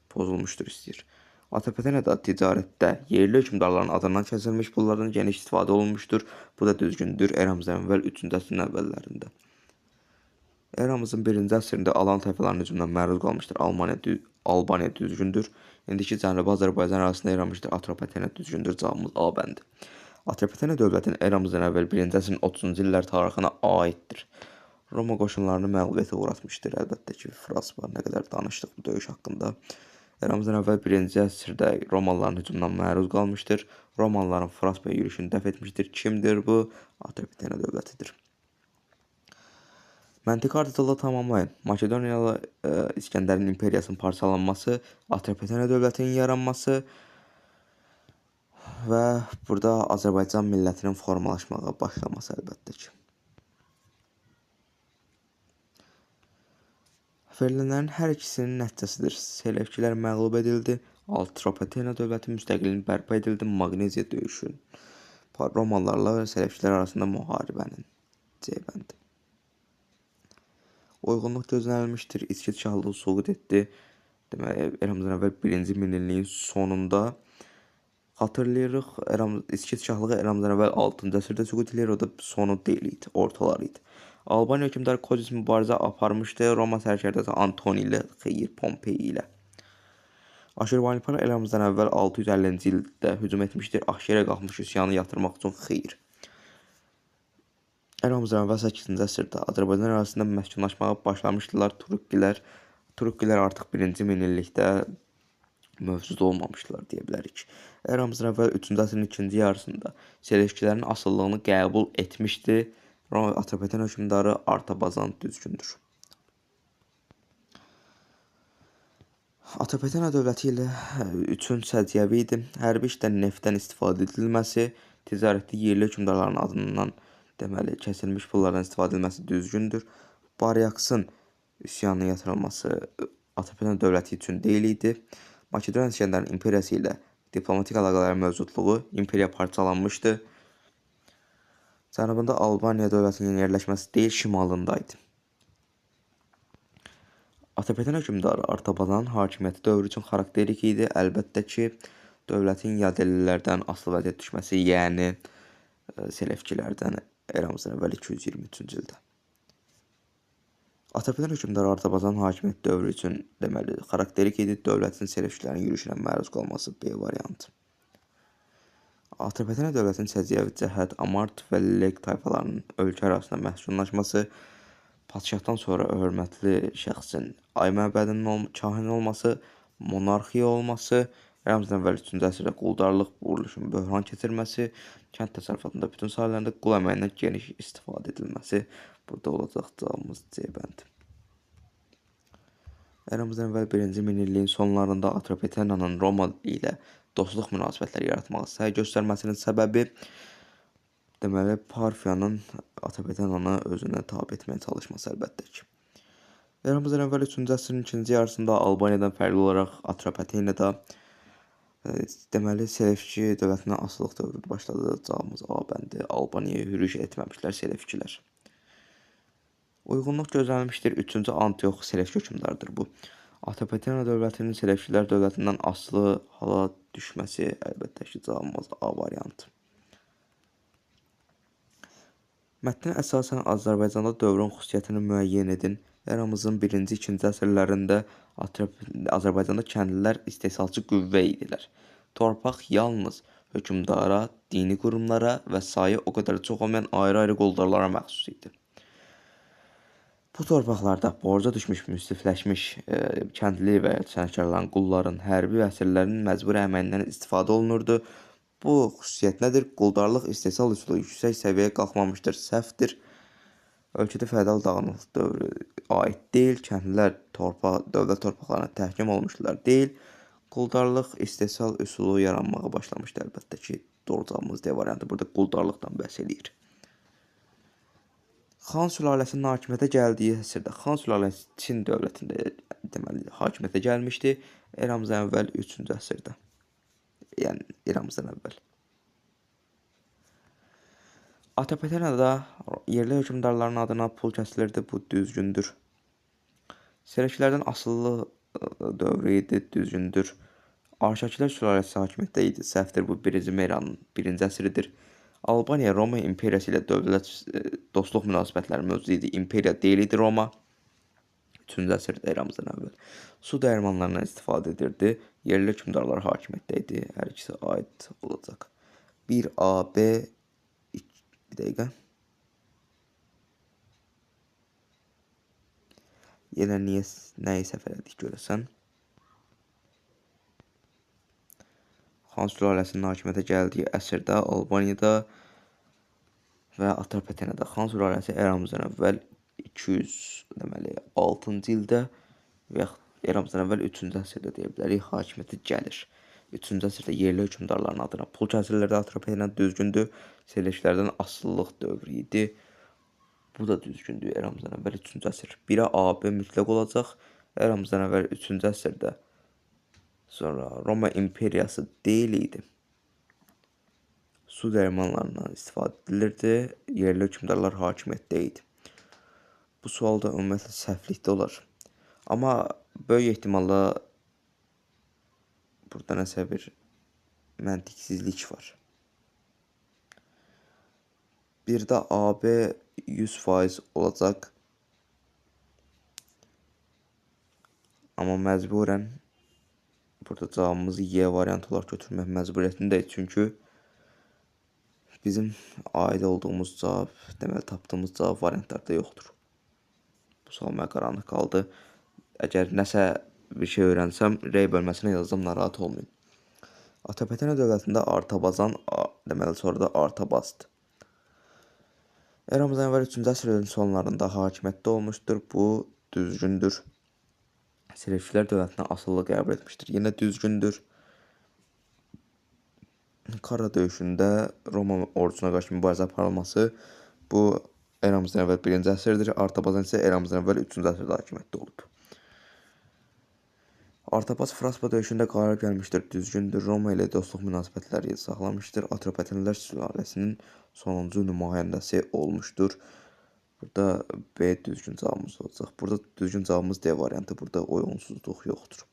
Pozulmuşdur istəyir. Atropatenada ticarətdə yerli hökmdarların adından kəsilmiş pullardan geniş istifadə olunmuşdur. Bu da düzgündür. Eramızdan əvvəl 3-cü əsrin əvvəllərində. Eramızın 1-ci əsrində Alan tayfalarının hücumundan məruz qalmışdır. Albaniya düzgündür. İndiki Cənubi Azərbaycan ərazisində yaranmışdır. Atropatena düzgündür. Cavabımız A bəndi. Atropatena dövlətinin eramızdan əvvəl 1-ci əsrin 30-cu illər tarixinə aiddir. Roma qoşunlarını məğlubiyyətə uğratmışdır. Əlbəttə ki, Fras var. Nə qədər danışdıq bu döyüş haqqında. Eramızdan əvvəl 1-ci əsrdə Romalıların hücumundan məruz qalmışdır. Romalıların Fras bəy yürüşünü dəf etmişdir. Kimdir bu? Atropatena dövlətidir. Məntiqi ardıcıllığı tamamlayın. Makedoniyalı İskəndərin imperiyasının parçalanması, Atropatena dövlətinin yaranması və burada Azərbaycan millətinin formalaşmağa başlaması əlbəttə ki. Verilənlərin hər ikisinin nəticəsidir. Selevkilər məğlub edildi. Atropatena dövləti müstəqilliyi bərpa edildi. Maqneziya döyüşü. Romalılarla Selevkilər arasında müharibənin ceybəndi. Uyğunluq gözlənilmişdir. İskit şahlığı suqut etdi. Deməli, eramızdan əvvəl 1-ci minilliyin sonunda xatırlayırıq. İskit şahlığı eramızdan əvvəl 6-cı əsrdə süqut edir. O da sonu deyil idi, ortaları idi. Albaniya hökmdarı Kozis mübarizə aparmışdı. Roma sərkərdəsi Antoni ilə Xeyir Pompey ilə. Aşurbanipal eramızdan əvvəl 650-ci ildə hücum etmişdir. Ahşerə qalxmış üsyanı yatırmaq üçün Xeyir. Eramızdan əvvəl 8-ci əsrdə Azərbaycan arasında məskunlaşmağa başlamışdılar Turukkilər. Turukkilər artıq 1-ci minillikdə mövcud olmamışdılar deyə bilərik. Eramızdan əvvəl 3-cü əsrin ikinci yarısında Selevkilərin asıllığını qəbul etmişdi. Atropatena hökmdarı Artabazan düzgündür. Atropatena dövləti ilə üçün səciyyəvi idi. Hərbi işdə neftdən istifadə edilməsi, ticarətdə yerli hökmdarların adından deməli kəsilmiş pullardan istifadə edilməsi düzgündür. Baryaksın üsyanına yatırılması Atropatena dövləti üçün deyil idi. Makedoniya İskəndərin imperiyası ilə diplomatik əlaqələrin mövcudluğu, imperiya parçalanmışdı. Cənubunda Albaniya dövlətinin yerləşməsi deyil, şimalındaydı. Atropatena hökmdarı Artabazanın hakimiyyəti dövrü üçün xarakterik idi. Əlbəttə ki, dövlətin yadellilərdən asılı vəziyyət düşməsi, yəni Selevkilərdən eramızdan əvvəl 223-cü ildə. Atropatena hökmdarı Artabazanın hakimiyyəti dövrü üçün deməli xarakterik idi. Dövlətin Selevkilərin yürüşünə məruz qalması B variantı. Atropatena dövlətinin səciyyəvi cəhət Amart və Leg tayfalarının ölkə arasında məskunlaşması, padşahdan sonra hörmətli şəxsin ay məbədinin kahin olması, monarxiya olması, eramızdan əvvəl 3-cü əsrdə quldarlıq quruluşunun böhran keçirməsi, kənd təsərrüfatında bütün sahələrində qul əməyindən geniş istifadə edilməsi burada olacaq cavabımız C bəndi. Eramızdan əvvəl 1-ci minilliyin sonlarında Atropatenanın Roma ilə dostluq münasibətləri yaratmağa səy göstərməsinin səbəbi deməli Parfiyanın Atropatenanı özünə tabe etməyə çalışması əlbəttə ki. Eramızdan əvvəl 3-cü əsrin ikinci yarısında Albaniyadan fərqli olaraq Atropatenada deməli Selevki dövlətinə asılılıq dövrü başladı. Cavabımız A bəndi. Albaniyaya yürüş etməmişlər Selevkilər. Uyğunluq gözlənilmişdir. 3-cü Antiox Selevki hökmdarıdır bu. Atropatena dövlətinin Selevkilər dövlətindən asılı hala düşməsi əlbəttə ki, cavabımız A variantı. Mətnin əsasən Azərbaycanda dövrün xüsusiyyətini müəyyən edin. Eramızın 1-ci, 2-ci əsrlərində Azərbaycanda kəndlilər istehsalçı qüvvə idilər. Torpaq yalnız hökmdara, dini qurumlara və sayı o qədər çox olmayan ayrı-ayrı quldarlara məxsus idi. Bu torpaqlarda borca düşmüş, müstifləşmiş kəndli və sənətkarların, qulların, hərbi və əsirlərin məcburi əməyindən istifadə olunurdu. Bu xüsusiyyət nədir? Quldarlıq istehsal üsulu yüksək səviyyəyə qalxmamışdır, səhvdir. Ölkədə feodal dağınıqlıq dövrü aid deyil. Kəndlilər dövlət torpaqlarına təhkim olmuşdular deyil. Quldarlıq istehsal üsulu yaranmağa başlamışdı əlbəttə ki, doğru cavabımız D variantı. Burada quldarlıqdan bəhs edir. Xan sülaləsinin hakimiyyətə gəldiyi əsrdə Xan sülaləsi Çin dövlətində deməli hakimiyyətə gəlmişdi. Eramızdan əvvəl 3-cü əsrdə. Yəni eramızdan əvvəl. Atropatenada yerli hökmdarların adına pul kəsilirdi. Bu düzgündür. Selevkilərdən asılı dövrü idi, düzgündür. Arşakilər sülaləsi hakimiyyətdə idi. Səhvdir, bu 1-ci Meranın 1-ci əsridir. Albaniya Roma imperiyası ilə dövlət dostluq münasibətləri mövcud idi. İmperiya deyil idi Roma. 3-cü əsrdə eramızdan əvvəl. Su dəyirmanlarından istifadə edirdi. Yerli hökmdarlar hakimiyyətdə idi. Hər ikisi aid olacaq. 1A, B, bir dəqiqə. Yenə nəyi səhv elədik görəsən? Xan sülaləsinin hakimiyyətə gəldiyi əsrdə Albaniyada və Atropatenada Xan sülaləsi eramızdan əvvəl 206-cı ildə və eramızdan əvvəl 3-cü əsrdə deyə bilərik hakimiyyətə gəlir. 3-cü əsrdə yerli hökmdarların adına pul kəsilirdi. Atropatena düzgündür. Selevkilərdən asılılıq dövrü idi. Bu da düzgündür. Eramızdan əvvəl 3-cü əsr. Biri AB mütləq olacaq. Eramızdan əvvəl 3-cü əsrdə sonra Roma imperiyası deyil idi. Su dərmanlarından istifadə edilirdi. Yerli hökmdarlar hakimiyyətdə idi. Bu sualda ümumiyyətlə səhvlikdə olar. Amma böyük ehtimalla burada nəsə bir məntiqsizlik var. Bir də AB 100% olacaq. Amma məcburən burada cavabımızı Y variantı olaraq götürmək məcburiyyətindəyik. Çünki bizim aid olduğumuz cavab, deməli tapdığımız cavab variantlarda yoxdur. Bu sual mənə qaranlıq qaldı. Əgər nəsə bir şey öyrənsəm, R bölməsinə yazacam, narahat olmayın. Atropatena dövlətində Artabazan, deməli sonra da Artabazdır. Eramızdan əvvəl 3-cü əsrin sonlarında hakimiyyətdə olmuşdur. Bu düzgündür. Selevkilər dövlətinə asılılıq qəbul etmişdir. Yenə düzgündür. Kara döyüşündə Roma ordusuna qarşı mübarizə aparılması bu eramızdan əvvəl 1-ci əsrdir. Artabazan isə eramızdan əvvəl 3-cü əsrdə hakimiyyətdə olub. Artabaz Fraspa döyüşündə qalib gəlmişdir. Düzgündür. Roma ilə dostluq münasibətləri saxlamışdır. Atropatenlər sülaləsinin sonuncu nümayəndəsi olmuşdur. Burada B düzgün cavabımız olacaq. Burada düzgün cavabımız D variantı. Burada uyğunsuzluq yoxdur.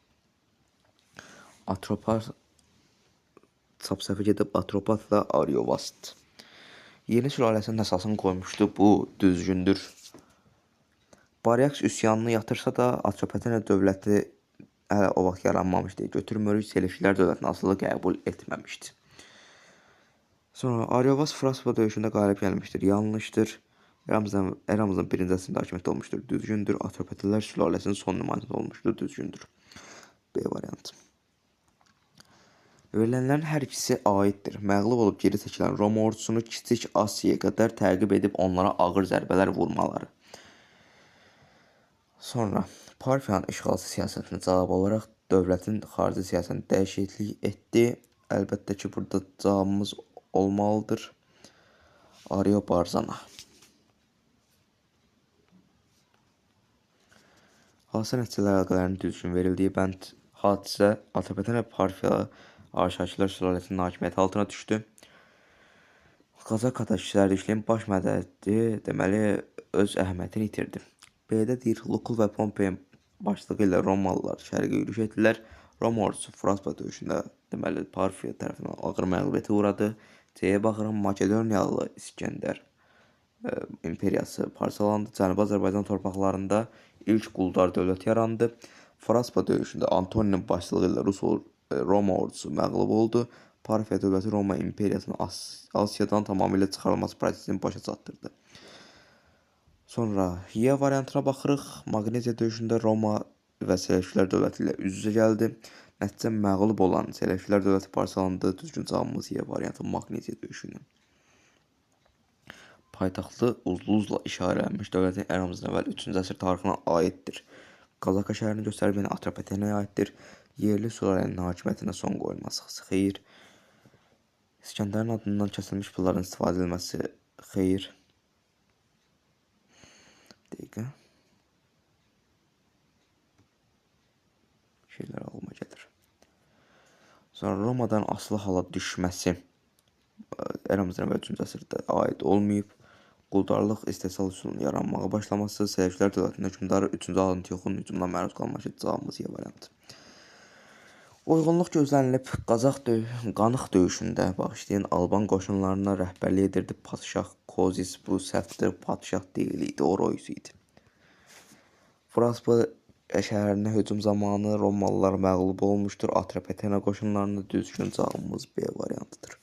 Atropat çap səhvə gedib Atropatla Ariovastdır. Yeni sülaləsinin əsasını qoymuşdu. Bu düzgündür. Baryaks üsyanını yatırsa da Atropatena dövləti hələ o vaxt yaranmamışdı. Götürmürük, Selevkilər dövlətinə asılı qəbul etməmişdi. Sonra Ariovast Fraspa döyüşündə qalib gəlmişdir. Yanlışdır. Eramızdan 1-ci əsrdə hakimiyyətdə olmuşdur. Düzgündür. Atropatenlər sülaləsinin son nümayəndəsi olmuşdur. Düzgündür. B variantı. Verilənlərin hər ikisi aiddir. Məğlub olub geri çəkilən Roma ordusunu Kiçik Asiyaya qədər təqib edib onlara ağır zərbələr vurmaları. Sonra Parfiyanın işğalçı siyasətinə cavab olaraq dövlətin xarici siyasətini dəyişiklik etdi. Əlbəttə ki, burada cavabımız olmalıdır. Ariobarzana. Hadisə nəticələr əlaqələrinin düzgün verildiyi bənd hadisə Atropatena Parfiya Arşakilər sülaləsinin hakimiyyəti altına düşdü. Qazakada kişilərdə işləyən baş mədədi deməli öz əhəmiyyətini itirdi. B-də deyir, Lukul və Pompey başlığı ilə Romalılar şərqə yürüş etdilər. Roma ordusu Fraspa döyüşündə deməli Parfiya tərəfindən ağır məğlubiyyətə uğradı. C-yə baxıram, Makedoniyalı İskəndər imperiyası parçalandı. Cənubi Azərbaycan torpaqlarında ilk quldar dövlət yarandı. Fraspa döyüşündə Antoninin başçılığı ilə Roma ordusu məğlub oldu. Parfiya dövləti Roma imperiyasının Asiyadan tamamilə çıxarılması prosesini başa çatdırdı. Sonra Y variantına baxırıq. Magneziya döyüşündə Roma və Selevkilər dövləti ilə üz-üzə gəldi. Nəticə məğlub olan Selevkilər dövləti parçalandı. Düzgün cavabımız Y variantı Magneziya döyüşünü. Paytaxtlı Uzluzla işarələnmiş dövlətin eramızdan əvvəl 3-cü əsr tarixinə aiddir. Qazaka şəhərini göstərib, yəni Atropatenaya aiddir. Yerli sülalənin hakimiyyətinə son qoyulması xeyir. İskəndərin adından kəsilmiş pulların istifadə edilməsi xeyir. Dəqiqə. Şeylər ağlıma gəlir. Sonra Romadan asılı hala düşməsi eramızdan əvvəl 3-cü əsrdə aid olmayıb. Quldarlıq istehsal üsulunun yaranmağa başlaması, Selevkilər dövlətinin hökmdarı 3-cü Antioxun hücumuna məruz qalması cavabımız Y variantı. Uyğunluq gözlənilib. Qanıq döyüşündə bağışlayan Alban qoşunlarına rəhbərlik edirdi padşah Kozis. Bu səhvdir, padşah deyil idi, Oroyus idi. Fraspa şəhərinə hücum zamanı Romalılar məğlub olmuşdur. Atropatena qoşunlarına düzgün cavabımız B variantıdır.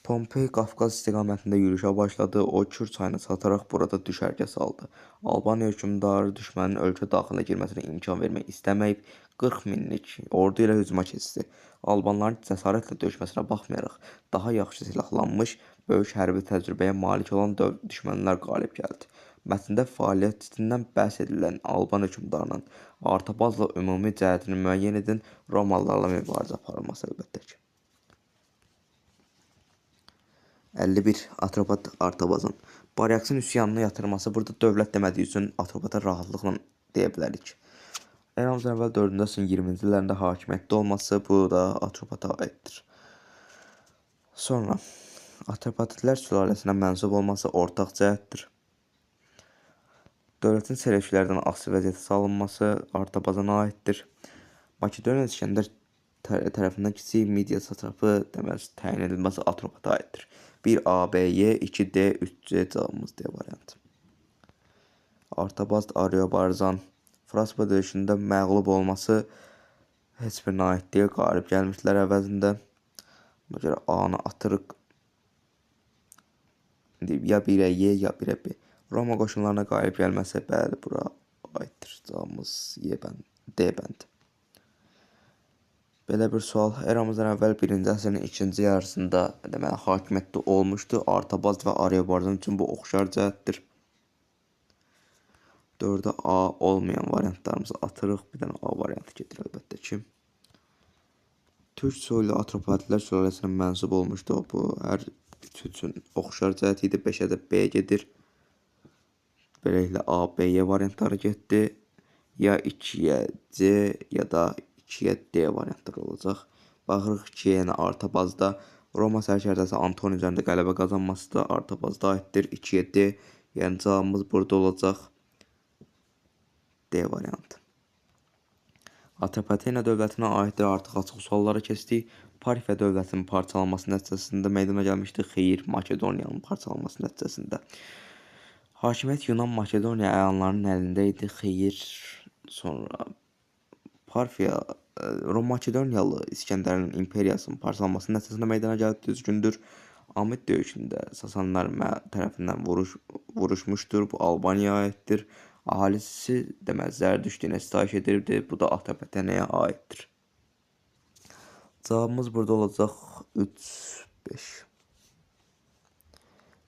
Pompey Qafqaz istiqamətində yürüşə başladı. O Kür çayına çataraq burada düşərgə saldı. Albaniya hökmdarı düşmənin ölkə daxilinə girməsinə imkan vermək istəməyib 40 minlik ordu ilə hücuma keçdi. Albanların cəsarətlə döyüşməsinə baxmayaraq daha yaxşı silahlanmış, böyük hərbi təcrübəyə malik olan düşmənlər qalib gəldi. Mətndə fəaliyyətindən bəhs edilən Alban hökmdarının Artabazla ümumi cəhətini müəyyən edin, Romalılarla mübarizə aparılması əlbəttə ki. 51. Atropat Artabazın Baryaksin üsyanını yatırması burada dövlət demədiyi üçün Atropata rahatlıqla deyə bilərik. Eramızdan əvvəl 4-cü əsrin 20-ci illərində hakimiyyətdə olması bu da Atropata aiddir. Sonra Atropatidlər sülaləsinə mənsub olması ortaq cəhətdir. Dövlətin Selevkilərdən asılı vəziyyətə salınması Artabazana aiddir. Makedoniya İskəndər tərəfindən kiçik Midiya satrapı təyin edilməsi Atropata aiddir. 1A, B-Y, 2D, 3C cavabımız D variantı. Artabaz, Ariobarzan Fraspa döyüşündə məğlub olması heç birinə aid deyil, qalib gəlmişlər əvəzində. Buna görə A-nı atırıq. Ya 1-ə Y, ya 1-ə B. Roma qoşunlarına qalib gəlməsə, bəli, bura aiddir. Cavabımız D bəndi. Belə bir sual. Eramızdan əvvəl 1-ci əsrin ikinci yarısında deməli hakimiyyətdə olmuşdu. Artabaz və Ariobarzan üçün bu oxşar cəhətdir. 4-də A olmayan variantlarımızı atırıq. Bir dənə A variantı gedir əlbəttə ki. Türk soylu Atropatidlər sülaləsinə mənsub olmuşdu. Bu hər üç üçün oxşar cəhət idi. 5-ə də B gedir. Beləliklə A, B-Y variantları getdi. Ya 2-yə C, ya da 2-yə D variantları olacaq. Baxırıq 2-yə Artabazda Roma sərkərdəsi Antoni üzərində qələbə qazanması da Artabazda aiddir. 2-yə D, yəni cavabımız burada olacaq. D variantı. Atropatena dövlətinə aiddir. Artıq açıq suallara keçdik. Parfiya dövlətinin parçalanması nəticəsində meydana gəlmişdi. Xeyr, Makedoniyanın parçalanması nəticəsində. Hakimiyyət Yunan Makedoniya əyanlarının əlində idi. Xeyr, sonra Parfiya Rom-Makedoniyalı İskəndərin imperiyasının parçalanması nəticəsində meydana gəlib, düzgündür. Amid döyüşündə Sasanlar tərəfindən vuruşmuşdur. Bu Albaniyaya aiddir. Ahalisi deməli Zərdüştünə sitayiş edirdi. Bu da Atropatenaya aiddir. Cavabımız burada olacaq 3-5.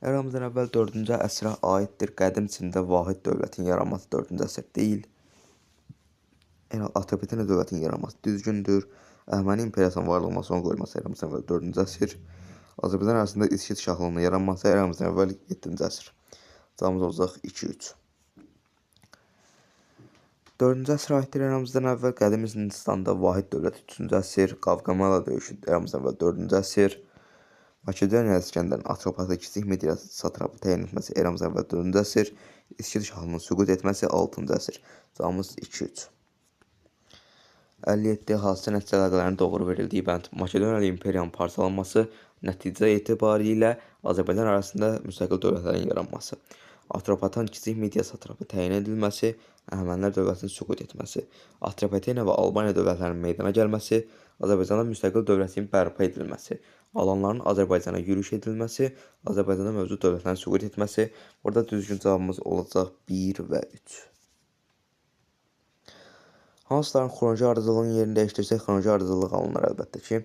Eramızdan əvvəl 4-cü əsrə aiddir. Qədim Çində vahid dövlətin yaranması 4-cü əsr deyil. Atropatena dövlətin yaranması düzgündür. Əhəməni imperiyasının varlığına son qoyulması eramızdan əvvəl 4-cü əsr. Azərbaycan arasında İskit şahlığının yaranması eramızdan əvvəl 7-ci əsr. Cavabımız olacaq 2-3. 4-cü əsr aiddir eramızdan əvvəl. Qədim Hindistanda vahid dövlət 3-cü əsr. Qavqamela döyüşü eramızdan əvvəl 4-cü əsr. Makedoniya İskəndərin Atropatı kiçik Midiya satrapı təyin etməsi eramızdan əvvəl 4-cü əsr. İskit şahlığının süqut etməsi 6-cı əsr. Cavabımız 2-3. 57. Hadisə nəticə əlaqələrinin doğru verildiyi bənd. Makedoniyalı imperiyanın parçalanması nəticə etibarilə Azərbaycan arasında müstəqil dövlətlərin yaranması. Atropatan kiçik Midiya satrapı təyin edilməsi, Əhəmənilər dövlətinin süqut etməsi. Atropatena və Albaniya dövlətlərinin meydana gəlməsi, Azərbaycanda müstəqil dövlətin bərpa edilməsi. Alanların Azərbaycana yürüş edilməsi, Azərbaycanda mövcud dövlətlərin süqut etməsi. Burada düzgün cavabımız olacaq 1 və 3. Hansıların xronoloji ardıcıllığının yerini dəyişdirsək, xronoloji ardıcıllıq alınır əlbəttə ki.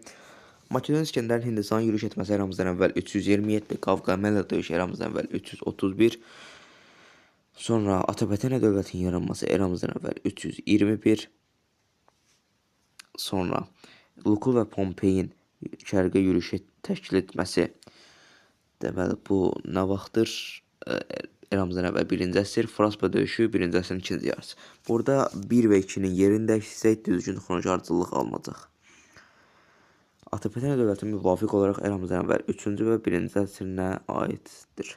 Makedon İskəndərin Hindistana yürüş etməsi eramızdan əvvəl 327, Qavqamela döyüşü eramızdan əvvəl 331. Sonra Atropatena dövlətinin yaranması eramızdan əvvəl 321. Sonra Lukul və Pompeyin şərqə yürüş təşkil etməsi. Deməli, bu nə vaxtdır? Eramızdan əvvəl 1-ci əsr, Fraspa döyüşü 1-ci əsrin 2-ci yarısı. Burada 1 və 2-nin yerini dəyişsək, düzgün xronoloji ardıcıllıq alınacaq. Atropatena dövləti müvafiq olaraq eramızdan əvvəl 3-cü və 1-ci əsrinə aiddir.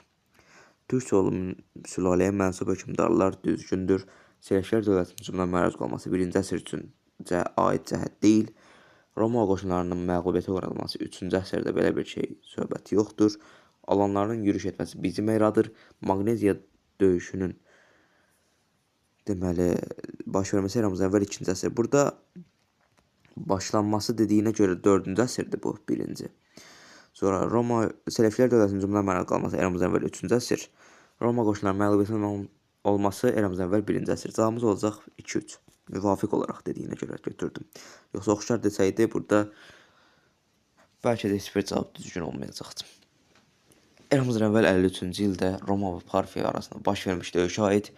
Türk soylu sülaləyə mənsub hökmdarlar düzgündür. Selevkilər dövlətinin hücumuna məruz qalması 1-ci əsr üçün aid cəhət deyil. Roma qoşunlarının məğlubiyyətə uğradılması 3-cü əsrdə belə bir şey söhbət yoxdur. Alanların yürüş etməsi bizim eradır. Magneziya döyüşünün deməli baş verməsi eramızdan əvvəl 2-ci əsr. Burada başlanması dediyinə görə 4-cü əsrdir bu 1-ci. Sonra Roma Selevkilər dövlətinin hücumuna məruz qalması eramızdan əvvəl 3-cü əsr. Roma qoşunlarının məğlubiyyətinin olması eramızdan əvvəl 1-ci əsr. Cavabımız olacaq 2-3. Müvafiq olaraq dediyinə görə götürdüm. Yoxsa oxşar desəydi burada bəlkə də heç bir cavab düzgün olmayacaqdı. Eramızdan əvvəl 53-cü ildə Roma və Parfiya arasında baş vermiş döyüşə aid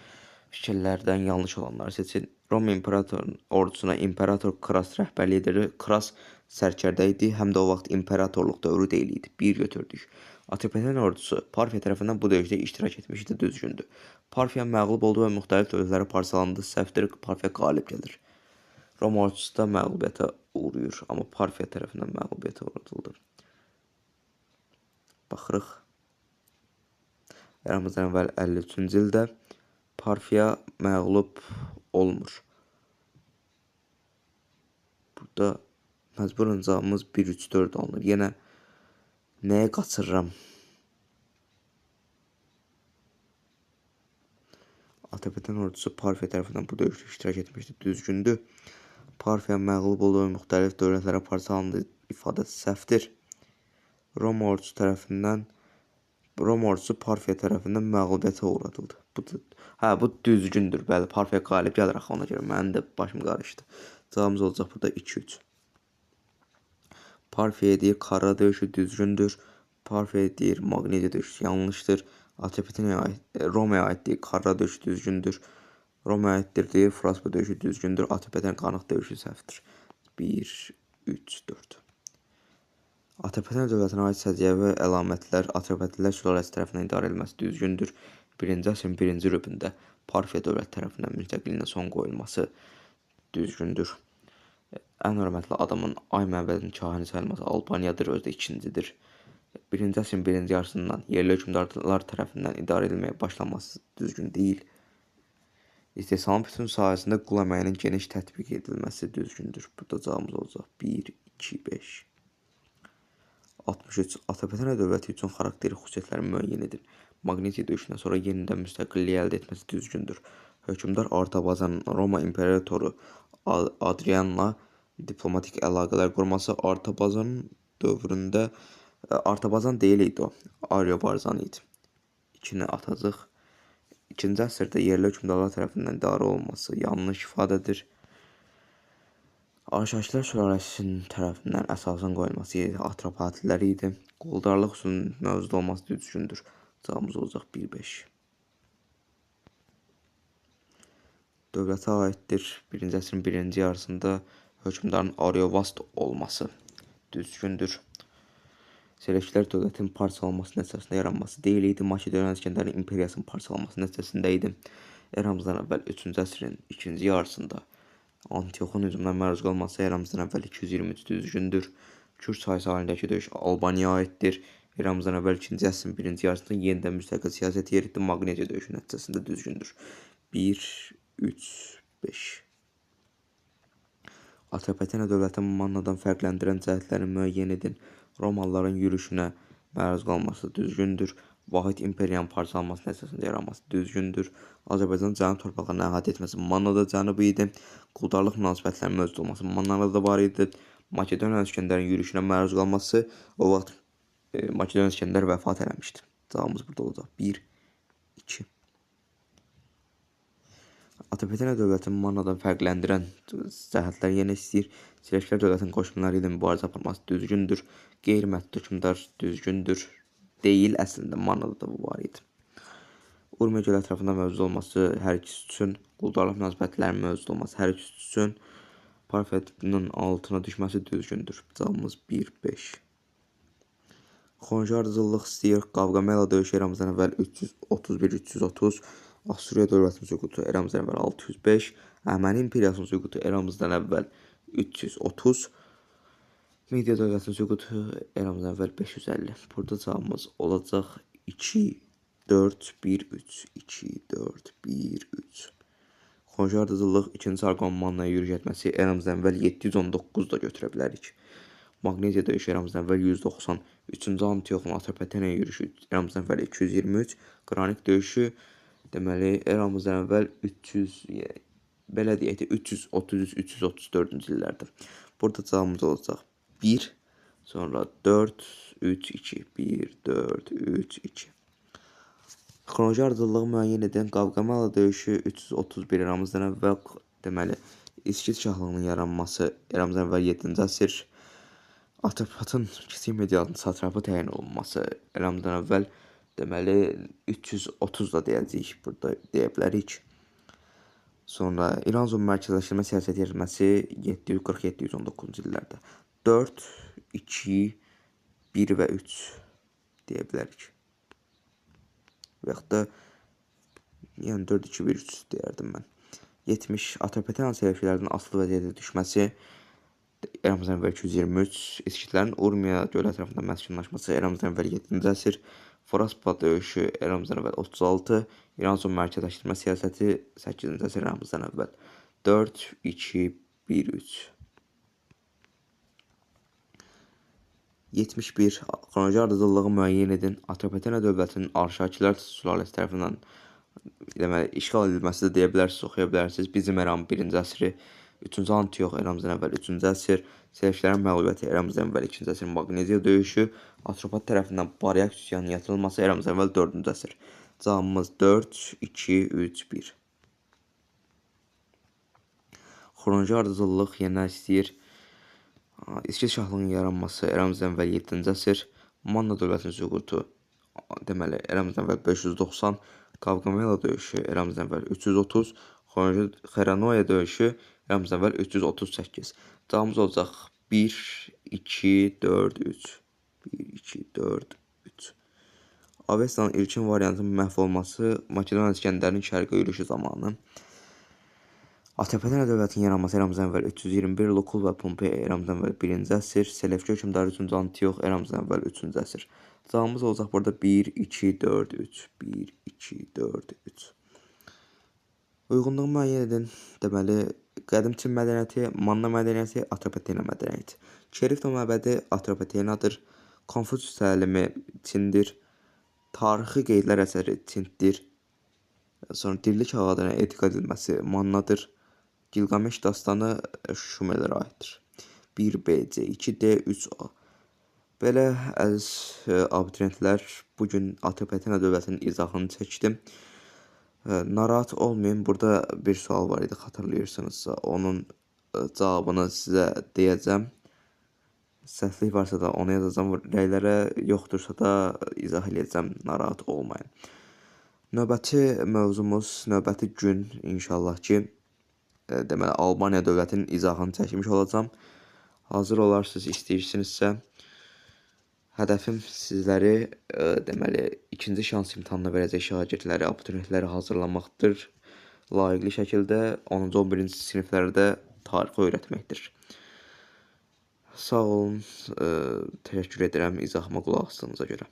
fikirlərdən yanlış olanları seçin. Roma imperatorun ordusuna imperator Kras rəhbərlik edir. Kras sərkərdə idi, həm də o vaxt imperatorluq dövrü deyil idi. 1 götürdük. Atropaten ordusu Parfiya tərəfindən bu döyüşdə iştirak etmişdi, düzgündür. Parfiya məğlub oldu və müxtəlif dövlətlərə parçalandı, səhvdir, Parfiya qalib gəlir. Roma ordusu da məğlubiyyətə uğrayır, amma Parfiya tərəfindən məğlubiyyətə uğradıldı. Baxırıq. Eramızdan əvvəl 53-cü ildə Parfiya məğlub olmur. Burada məcburən cavabımız 1-3-4 alınır. Yenə nəyə qaçırıram? Atropaten ordusu Parfiya tərəfindən bu döyüşdə iştirak etmişdi, düzgündür. Parfiya məğlub oldu və müxtəlif dövlətlərə parçalandı ifadəsi səhvdir. Roma ordusu Parfiya tərəfindən məğlubiyyətə uğradıldı. Bu düzgündür. Bəli, Parfiya qalib gəlir axı, ona görə mənim də başım qarışdı. Cavabımız olacaq burada 2-3. Parfiya deyir Karra döyüşü, düzgündür. Parfiya deyir Magnesia döyüşü, yanlışdır. Romaya aid deyir Karra döyüşü, düzgündür. Romaya aiddir deyir Fraspa döyüşü, düzgündür. Atropaten Qanıq döyüşü səhvdir. 1, 3, 4. Atropaten dövlətinə aid səciyyəvi əlamətlər Atropatenlər sülaləsi tərəfindən idarə edilməsi düzgündür. 1-ci əsrin 1-ci rübündə Parfiya dövləti tərəfindən müstəqilliyinə son qoyulması düzgündür. Ən hörmətli adamın ay məbədinin kahini sayılması Albaniyadır, özü də ikincidir. 1-ci əsrin 1-ci yarısından yerli hökmdarlar tərəfindən idarə edilməyə başlanması düzgün deyil. İstehsalın bütün sahəsində qul əməyinin geniş tətbiq edilməsi düzgündür. Burada cavabımız olacaq 1, 2, 5. 63. Atropaten dövləti üçün xarakteri xüsusiyyətləri müəyyən edin. Magnesia döyüşündən sonra yenidən müstəqilliyi əldə etməsi düzgündür. Hökmdar Artabazanın Roma imperatoru Adrianla diplomatik əlaqələr qurması Artabazanın dövründə Artabazan deyil idi o, Ariobarzan idi. 2-ni atacaq. 2-ci əsrdə yerli hökmdarlar tərəfindən idarə olunması yanlış ifadədir. Arşakilər sülaləsinin tərəfindən əsasən qoyulması Atropatilər idi. Quldarlıq üsulunun mövcud olması düzgündür. Cavabımız olacaq 1-5. Dövlətə aiddir 1-ci əsrin 1-ci yarısında hökmdarın Ariovast olması düzgündür. Selevkilər dövlətinin parçalanması nəticəsində yaranması deyil idi. Makedoniya İskəndərin imperiyasının parçalanması nəticəsində idi. Eramızdan əvvəl 3-cü əsrin 2-ci yarısında Antioxun hücumuna məruz qalması eramızdan əvvəl 223 düzgündür. Kür çayı sahilindəki döyüş Albaniyaya aiddir. Eramızdan əvvəl 2-ci əsrin 1-ci yarısında yenidən müstəqil siyasət yeritdi. Magnesia döyüşü nəticəsində düzgündür. 1, 3, 5. Atropatena dövlətin Mannadan fərqləndirən cəhətlərini müəyyən edin. Romalıların yürüşünə məruz qalması düzgündür. Vahid imperiyanın parçalanması nəticəsində yaranması düzgündür. Azərbaycan cənub torpaqlarını əhatə etməsi Mannada cənubu idi. Quldarlıq münasibətlərinin mövcud olması Mannada da var idi. Makedoniya İskəndərin yürüşünə məruz qalması o vaxt Makedoniya İskəndər vəfat eləmişdi. Cavabımız burada olacaq 1, 2. Atropatena dövlətinin Mannadan fərqləndirən cəhətlər yenə istəyir. Selevkilər dövlətinin qoşunları ilə mübarizə aparması düzgündür. Qeyri-məhdud hökmdar düzgündür. Deyil, əslində Mannada da bu var idi. Urmiya göl ətrafında mövcud olması hər ikisi üçün, quldarlıq münasibətlərinin mövcud olması hər ikisi üçün, Parfiyanın altına düşməsi düzgündür. Cavabımız 1, 5. Xonjarcılıq istəyir. Qavqamela döyüşü eramızdan əvvəl 331-330. Assuriya dövlətinin süqutu eramızdan əvvəl 605. Əhəməni imperiyasının süqutu eramızdan əvvəl 330. Media dövlətinin süqutu eramızdan əvvəl 550. Burada cavabımız olacaq 2, 4, 1, 3. 2, 4, 1, 3. Xonjarcılıq 2-ci Sargon Mannaya yürüş etməsi eramızdan əvvəl 719-da götürə bilərik. Magnesia döyüşü eramızdan əvvəl 190. 3-cü Antioxun Atropatenaya yürüşü eramızdan əvvəl 220. Qranik döyüşü deməli eramızdan əvvəl 300, belə deyək də 333-334-cü illərdə. Burada cavabımız olacaq 1, sonra 4, 3, 2, 1, 4, 3, 2. Xonjarcılığı müəyyən edən Qavqamela döyüşü 331 eramızdan əvvəl deməli İskit şahlığının yaranması eramızdan əvvəl 7-ci əsr. Atropatın kiçik medianın satrapı təyin olunması eramızdan əvvəl deməli 330 da deyəcəyik, burada deyə bilərik. Sonra İranzun mərkəzləşdirmə siyasəti yeritməsi 740-719-cu illərdə. 4, 2, 1 və 3. deyə bilərik. Və yaxud da yəni 4-2-1-3 deyərdim mən. 70 Atropatena selevkilərinin asılı vəziyyətə düşməsi eramızdan əvvəl 223, İskitlərin Urmiya göl ətrafında məskunlaşması eramızdan əvvəl 7-ci əsr, Fraspa döyüşü eramızdan əvvəl 36, İran-Son mərkəzləşdirmə siyasəti 8-ci əsr eramızdan əvvəl 4, 2, 1, 3. 71. Xronoloji ardıcıllığı müəyyən edin. Atropatena dövlətinin Arşakilər sülaləsi tərəfindən deməli, işğal edilməsi də deyə bilərsiniz, oxuya bilərsiniz. Bizim eram 1-ci əsri, 3-cü Antiox eramızdan əvvəl 3-cü əsr, Selevkilərin məğlubiyyəti eramızdan əvvəl 2-ci əsr, Maqneziya döyüşü, Atropat tərəfindən Baryak üsyanının yatırılması eramızdan əvvəl 4-cü əsr. Cavabımız 4, 2, 3, 1. Xronoloji ardıcıllıq yenə istəyir. İskit şahlığının yaranması eramızdan əvvəl 7-ci əsr, Manna dövlətinin süqutu deməli eramızdan əvvəl 590, Qavqamela döyüşü eramızdan əvvəl 330, Xeranoya döyüşü eramızdan əvvəl 338. Cavabımız olacaq 1, 2, 4, 3. 1, 2, 4, 3. Avestanın ilkin variantının məhv olması Makedoniya İskəndərinin şərqə yürüşü zamanı. Atropatena dövlətinin yaranması eramızdan əvvəl 321, Lukul və Pompeya eramızdan əvvəl 1-ci əsr, Selevki hökmdarı 3-cü Antiox eramızdan əvvəl 3-cü əsr. Cavabımız olacaq burada 1, 2, 4, 3. 1, 2, 4, 3. Uyğunluğu müəyyən edin. Deməli, qədim Çin mədəniyyəti, Manna mədəniyyəti, Atropatena mədəniyyəti. Çerifto məbədi Atropatenadır. Konfutsius təlimi Çindir. Tarixi qeydlər əsəri Çindir. Sonra dirlik ağadına etika edilməsi Mannadır. Gilgameş dastanı Şumerlərə aiddir. 1BC, 2D, 3A. Belə əziz abituriyentlər, bugün Atropatena dövlətinin izahını çəkdim. Narahat olmayın, burada bir sual var idi, xatırlayırsınızsa, onun cavabını sizə deyəcəm. Səhvlik varsa da onu yazacam, rəylərə yoxdursa da izah edəcəm, narahat olmayın. Növbəti mövzumuz, növbəti gün inşallah ki, deməli, Albaniya dövlətinin izahını çəkmiş olacam. Hazır olarsınız, istəyirsinizsə. Hədəfim sizləri, deməli, ikinci şans imtahanına verəcək şagirdləri, abituriyentləri hazırlamaqdır. Layiqli şəkildə 10-cu 11-ci siniflərdə tarixi öyrətməkdir. Sağ olun, təşəkkür edirəm izahıma qulaq asdığınıza görə.